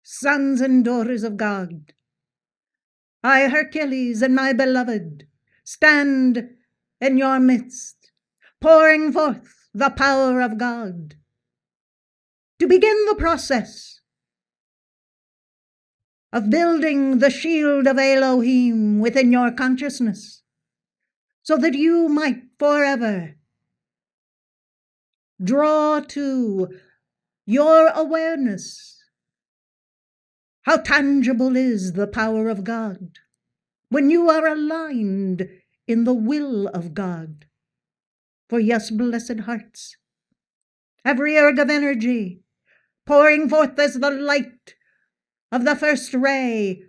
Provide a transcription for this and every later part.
Sons and daughters of God, I, Hercules, and my beloved, stand in your midst, pouring forth the power of God to begin the process of building the Shield of Elohim within your consciousness, so that you might forever draw to your awareness how tangible is the power of God when you are aligned in the will of God. For yes, blessed hearts, every erg of energy pouring forth as the light of the first ray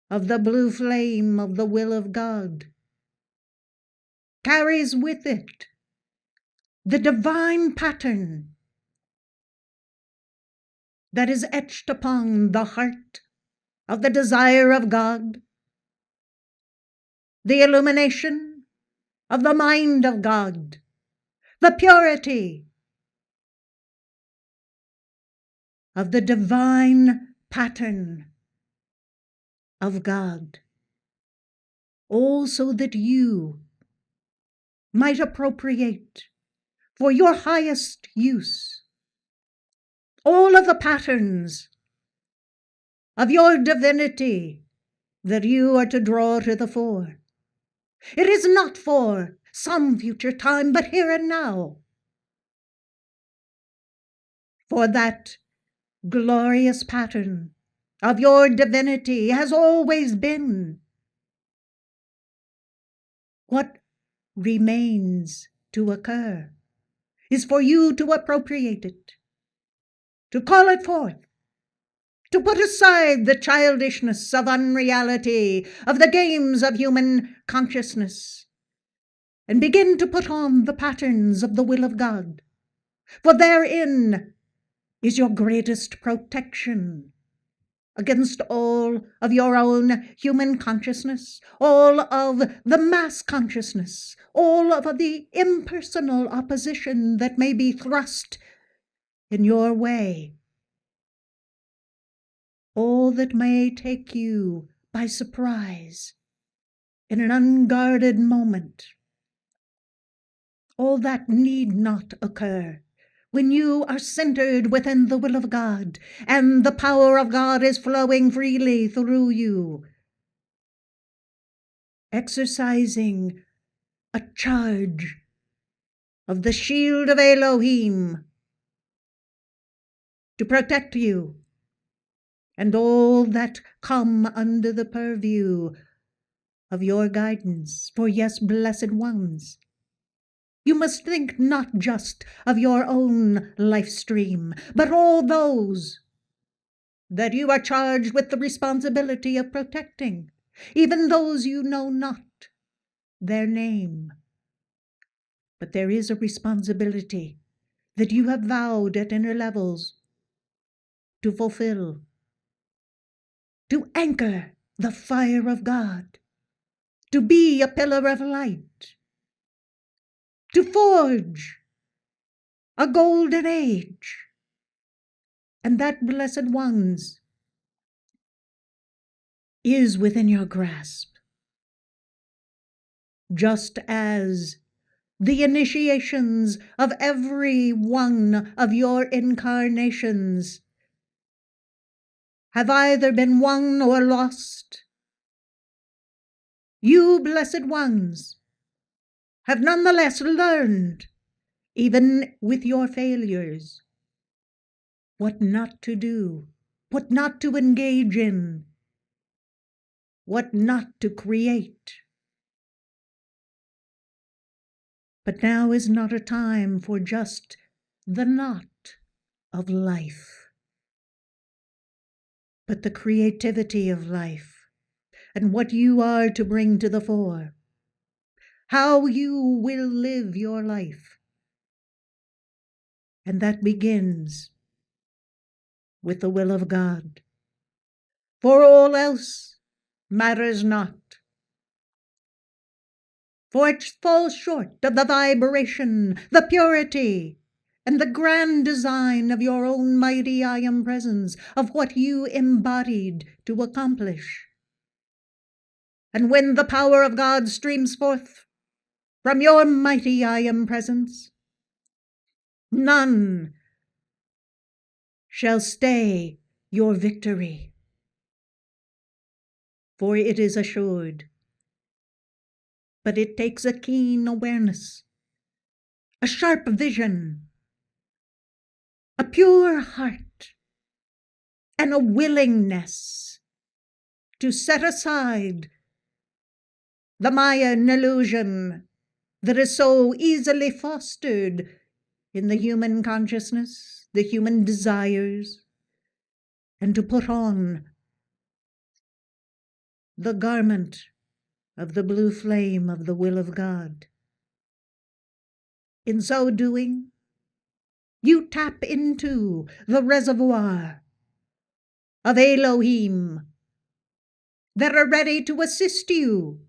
of the blue flame of the will of God carries with it the divine pattern that is etched upon the heart of the desire of God, the illumination of the mind of God, the purity of the divine pattern of God, all so that you might appropriate for your highest use all of the patterns of your divinity that you are to draw to the fore. It is not for some future time, but here and now. For that glorious pattern of your divinity has always been. What remains to occur is for you to appropriate it, to call it forth, to put aside the childishness of unreality, of the games of human consciousness, and begin to put on the patterns of the will of God. For therein is your greatest protection against all of your own human consciousness, all of the mass consciousness, all of the impersonal opposition that may be thrust in your way, all that may take you by surprise in an unguarded moment. All that need not occur when you are centered within the will of God and the power of God is flowing freely through you, exercising a charge of the Shield of Elohim to protect you and all that come under the purview of your guidance. For yes, blessed ones, you must think not just of your own life stream, but all those that you are charged with the responsibility of protecting, even those you know not their name. But there is a responsibility that you have vowed at inner levels to fulfill, to anchor the fire of God, to be a pillar of light, to forge a golden age. And that, blessed ones, is within your grasp. Just as the initiations of every one of your incarnations have either been won or lost, you, blessed ones, have nonetheless learned, even with your failures, what not to do, what not to engage in, what not to create. But now is not a time for just the not of life, but the creativity of life and what you are to bring to the fore, how you will live your life. And that begins with the will of God. For all else matters not. For it falls short of the vibration, the purity, and the grand design of your own mighty I Am presence, of what you embodied to accomplish. And when the power of God streams forth from your mighty I Am presence, none shall stay your victory, for it is assured. But it takes a keen awareness, a sharp vision, a pure heart, and a willingness to set aside the Mayan illusion that is so easily fostered in the human consciousness, the human desires, and to put on the garment of the blue flame of the will of God. In so doing, you tap into the reservoir of Elohim that are ready to assist you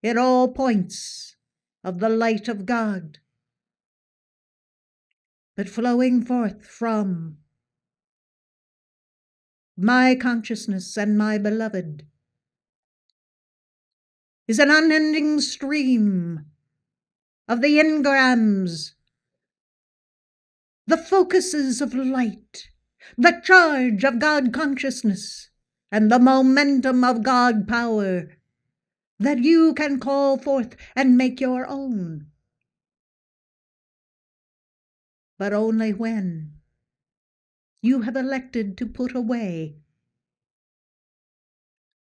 in all points of the light of God, but flowing forth from my consciousness and my beloved is an unending stream of the engrams, the focuses of light, the charge of God consciousness, and the momentum of God power that you can call forth and make your own. But only when you have elected to put away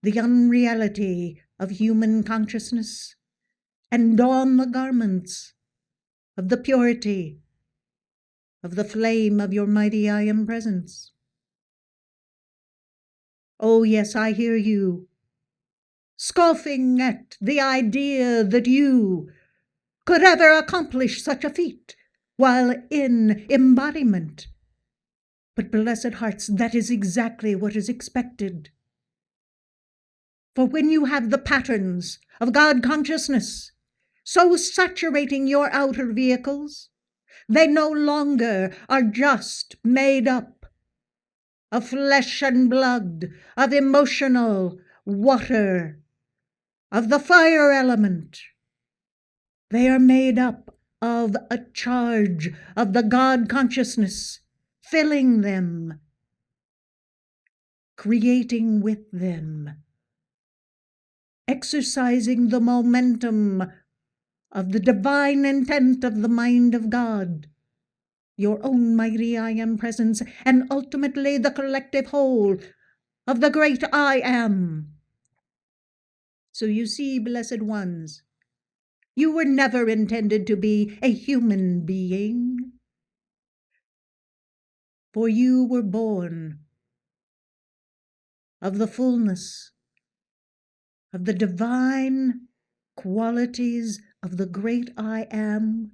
the unreality of human consciousness and don the garments of the purity of the flame of your mighty I Am presence. Oh yes, I hear you, scoffing at the idea that you could ever accomplish such a feat while in embodiment. But blessed hearts, that is exactly what is expected. For when you have the patterns of God consciousness so saturating your outer vehicles, they no longer are just made up of flesh and blood, of emotional water, of the fire element. They are made up of a charge of the God consciousness, filling them, creating with them, exercising the momentum of the divine intent of the mind of God, your own mighty I Am presence, and ultimately the collective whole of the great I Am. So you see, blessed ones, you were never intended to be a human being, for you were born of the fullness of the divine qualities of the great I Am.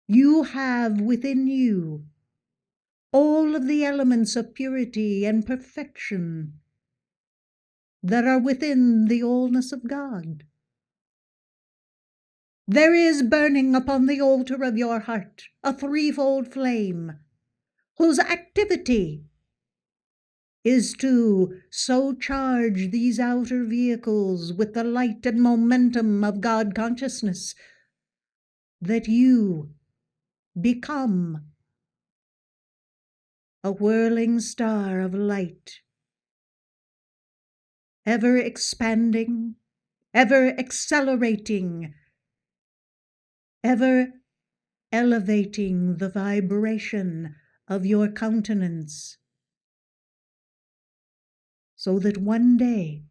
You have within you all of the elements of purity and perfection that are within the allness of God. There is burning upon the altar of your heart a threefold flame, whose activity is to so charge these outer vehicles with the light and momentum of God consciousness that you become a whirling star of light, ever expanding, ever accelerating, ever elevating the vibration of your countenance, so that one day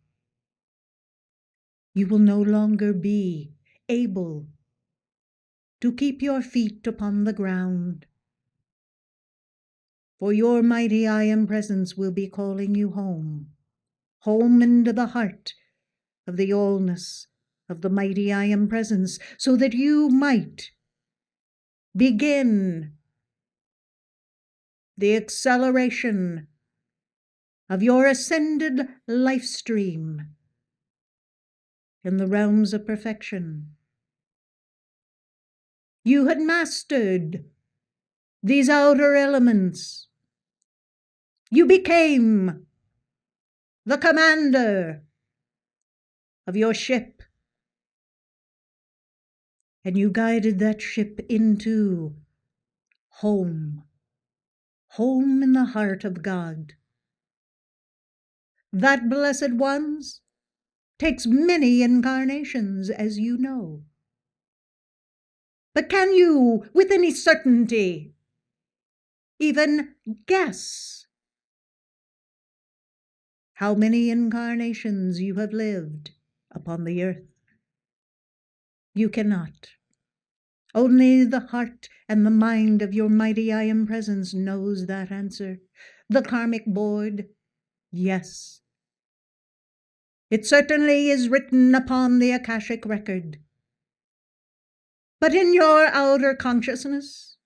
you will no longer be able to keep your feet upon the ground, for your mighty I Am presence will be calling you home, home into the heart of the allness of the mighty I Am presence, so that you might begin the acceleration of your ascended life stream in the realms of perfection. You had mastered these outer elements. You became the commander of your ship, and you guided that ship into home, home in the heart of God. That blessed ones takes many incarnations, as you know. But can you, with any certainty, even guess how many incarnations you have lived upon the earth? You cannot. Only the heart and the mind of your mighty I Am Presence knows that answer. The karmic board, yes. It certainly is written upon the Akashic record. But in your outer consciousness,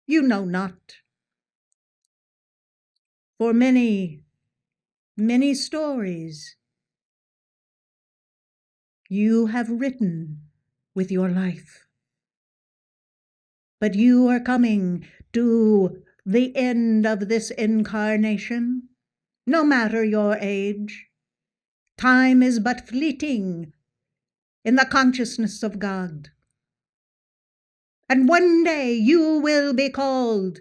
you know not. For many, many stories you have written with your life. But you are coming to the end of this incarnation, no matter your age. Time is but fleeting in the consciousness of God. And one day you will be called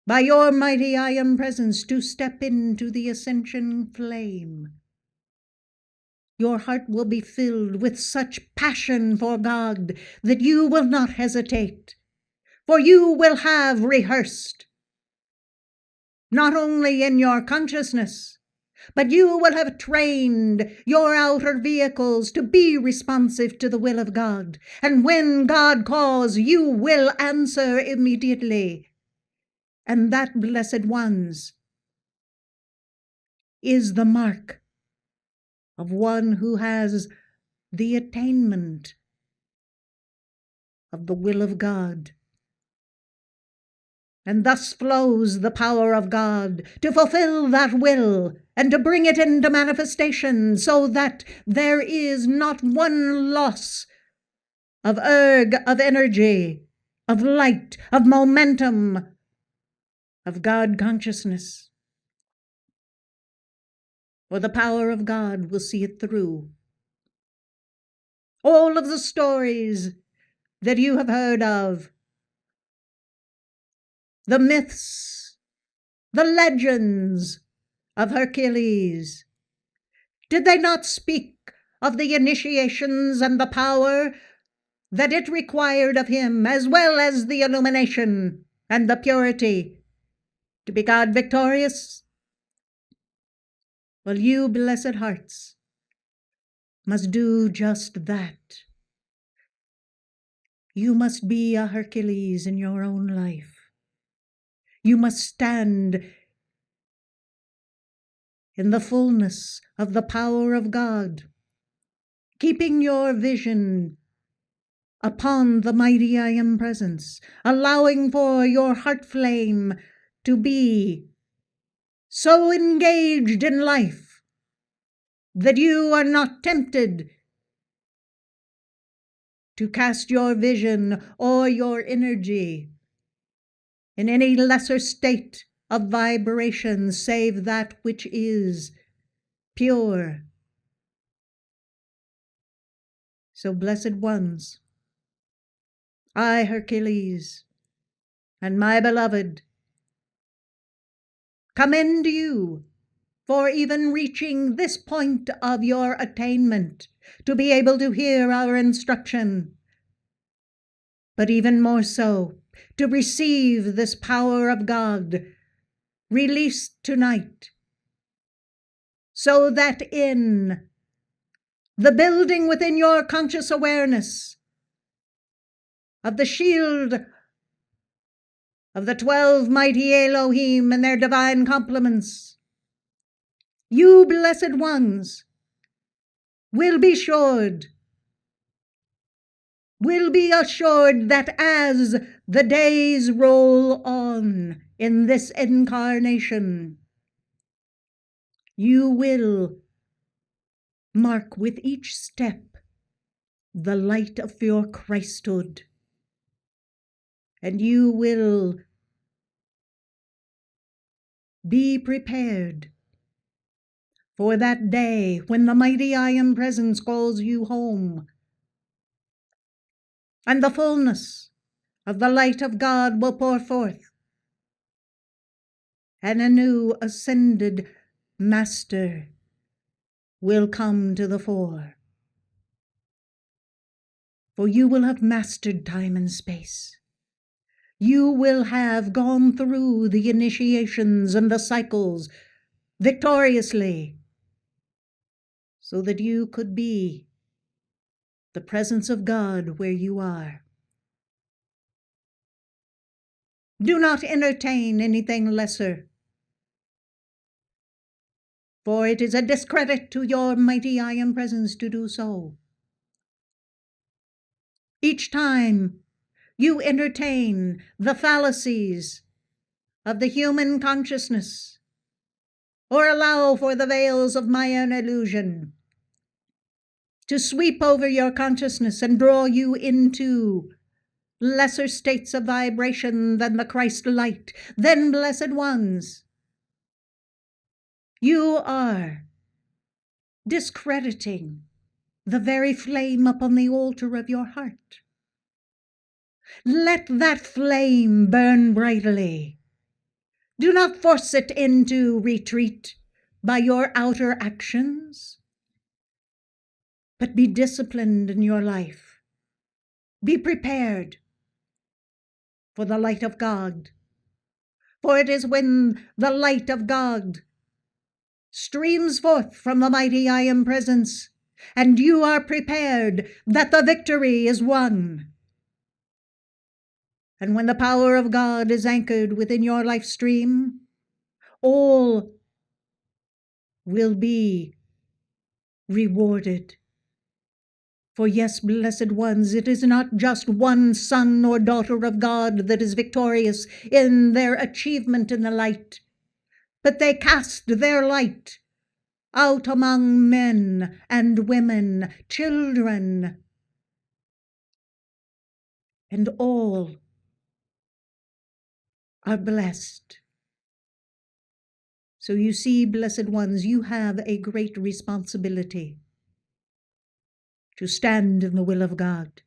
by your mighty I Am Presence to step into the Ascension flame. Your heart will be filled with such passion for God that you will not hesitate, for you will have rehearsed, not only in your consciousness, but you will have trained your outer vehicles to be responsive to the will of God. And when God calls, you will answer immediately. And that, blessed ones, is the mark of one who has the attainment of the will of God. And thus flows the power of God to fulfill that will and to bring it into manifestation, so that there is not one loss of of energy, of light, of momentum, of God consciousness. For the power of God will see it through. All of the stories that you have heard of, the myths, the legends of Hercules, did they not speak of the initiations and the power that it required of him, as well as the illumination and the purity, to be God victorious? Well, you, blessed hearts, must do just that. You must be a Hercules in your own life. You must stand in the fullness of the power of God, keeping your vision upon the mighty I Am Presence, allowing for your heart flame to be so engaged in life that you are not tempted to cast your vision or your energy in any lesser state of vibration save that which is pure. So, blessed ones, I, Hercules, and my beloved, commend you for even reaching this point of your attainment, to be able to hear our instruction, but even more so, to receive this power of God released tonight, so that in the building within your conscious awareness of the shield of the 12 mighty Elohim and their divine complements, you, blessed ones, will be assured that as the days roll on in this incarnation, you will mark with each step the light of your Christhood, and you will be prepared for that day when the mighty I Am Presence calls you home, and the fullness of the light of God will pour forth, and a new ascended Master will come to the fore. For you will have mastered time and space. You will have gone through the initiations and the cycles victoriously, so that you could be the presence of God where you are. Do not entertain anything lesser, for it is a discredit to your mighty I Am Presence to do so. Each time you entertain the fallacies of the human consciousness, or allow for the veils of Maya and illusion to sweep over your consciousness and draw you into lesser states of vibration than the Christ light, then, blessed ones, you are discrediting the very flame upon the altar of your heart. Let that flame burn brightly. Do not force it into retreat by your outer actions, but be disciplined in your life. Be prepared for the light of God, for it is when the light of God streams forth from the mighty I Am Presence, and you are prepared, that the victory is won. And when the power of God is anchored within your life stream, all will be rewarded. For yes, blessed ones, it is not just one son or daughter of God that is victorious in their achievement in the light, but they cast their light out among men and women, children, and all are blessed. So you see, blessed ones, you have a great responsibility to stand in the will of God,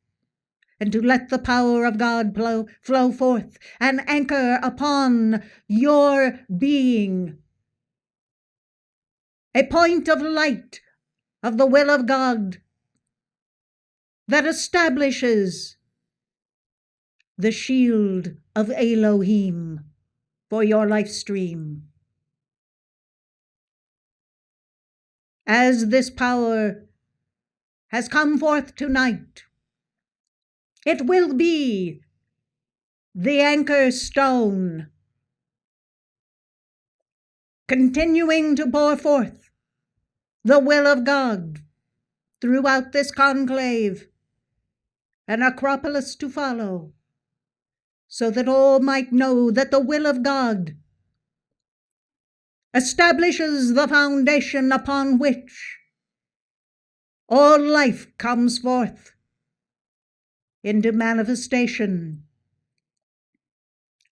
and to let the power of God flow forth and anchor upon your being, a point of light of the will of God that establishes the Shield of Elohim for your life stream. As this power has come forth tonight, it will be the anchor stone, continuing to pour forth the will of God throughout this conclave, an acropolis to follow, so that all might know that the will of God establishes the foundation upon which all life comes forth into manifestation.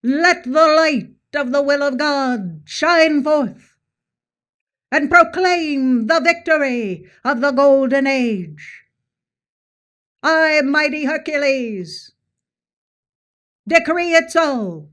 Let the light of the will of God shine forth and proclaim the victory of the golden age. I, mighty Hercules, decree it so.